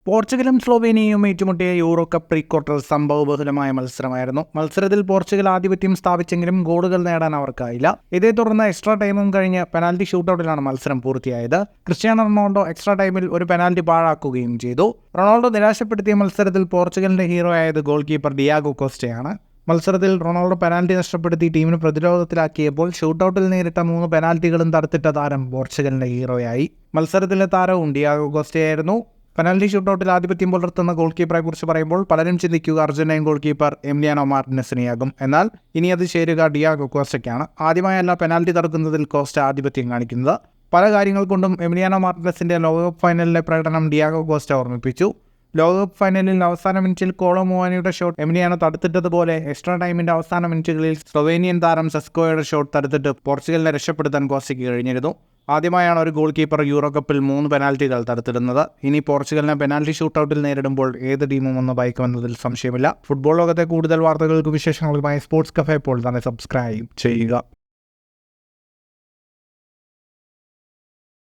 പോർച്ചുഗലും സ്ലോവേനിയയും ഏറ്റുമുട്ടിയ euro cup pre quarter സംഭവബഹുലമായ മത്സരമായിരുന്നു. മത്സരത്തിൽ Portugal ആധിപത്യം സ്ഥാപിച്ചെങ്കിലും ഗോളുകൾ നേടാൻ അവർക്കായില്ല. ഇതേ തുടർന്ന് എക്സ്ട്രാ ടൈമും കഴിഞ്ഞ് പെനാൽറ്റി ഷൂട്ടൌട്ടിലാണ് മത്സരം പൂർത്തിയായത്. ക്രിസ്ത്യാനോ റൊണാൾഡോ എക്സ്ട്രാ ടൈമിൽ ഒരു പെനാൽറ്റി പാഴാക്കുകയും ചെയ്തു. റൊണാൾഡോ നിരാശപ്പെടുത്തിയ മത്സരത്തിൽ പോർച്ചുഗലിന്റെ ഹീറോയായത് ഗോൾ കീപ്പർ ഡിയാഗോ കോസ്റ്റയാണ്. മത്സരത്തിൽ റൊണാൾഡോ പെനാൽറ്റി നഷ്ടപ്പെടുത്തി ടീമിന് പ്രതിരോധത്തിലാക്കിയപ്പോൾ ഷൂട്ടൌട്ടിൽ നേരിട്ട 3 പെനാൽറ്റികളും തടുത്തിട്ട താരം പോർച്ചുഗലിന്റെ ഹീറോയായി. മത്സരത്തിലെ താരവും ഡിയാഗോ കോസ്റ്റയായിരുന്നു. പെനാൽറ്റി ഷൂട്ടൌട്ടിൽ ആധിപത്യം പുലർത്തുന്ന ഗോൾ കീപ്പറെ കുറിച്ച് പറയുമ്പോൾ പലരും ചിന്തിക്കുക അർജന്റീൻ ഗോൾ കീപ്പർ എമിലിയാനോ മാർട്ടിനസിനെയാകും. എന്നാൽ ഇനി അത് ചേരുക ഡിയാഗോ കോസ്റ്റയ്ക്കാണ്. ആദ്യമായല്ല പെനാൽറ്റി തടുക്കുന്നതിൽ കോസ്റ്റ ആധിപത്യം കാണിക്കുന്നത്. പല കാര്യങ്ങൾ കൊണ്ടും എമിലിയാനോ മാർട്ടിനസിന്റെ ലോകകപ്പ് ഫൈനലിലെ പ്രകടനം ഡിയാഗോ കോസ്റ്റ ഓർമ്മിപ്പിച്ചു. ലോകകപ്പ് ഫൈനലിൽ അവസാന മിനിറ്റിൽ കോളോ മുവാനിയുടെ ഷോട്ട് എമിലിയാനോ തടുത്തിട്ടതുപോലെ എക്സ്ട്രാ ടൈമിന്റെ അവസാന മിനിറ്റുകളിൽ സ്ലൊവേനിയൻ താരം സെസ്കോയുടെ ഷോട്ട് തടുത്തിട്ട് പോർച്ചുഗലിനെ രക്ഷപ്പെടുത്താൻ കോസ്റ്റയ്ക്ക് കഴിഞ്ഞിരുന്നു. ആദ്യമായാണ് ഒരു ഗോൾ കീപ്പർ യൂറോ കപ്പിൽ 3 പെനാൽറ്റികൾ തടുത്തിടുന്നത്. ഇനി പോർച്ചുഗലിനെ പെനാൽറ്റി ഷൂട്ടൌട്ടിൽ നേരിടുമ്പോൾ ഏത് ടീമും ഒന്ന് ഭയക്കുമെന്നതിൽ സംശയമില്ല. ഫുട്ബോൾ ലോകത്തെ കൂടുതൽ വാർത്തകൾക്കും വിശേഷങ്ങളുമായി സ്പോർട്സ് കഫേ ഇപ്പോൾ തന്നെ സബ്സ്ക്രൈബ് ചെയ്യുക.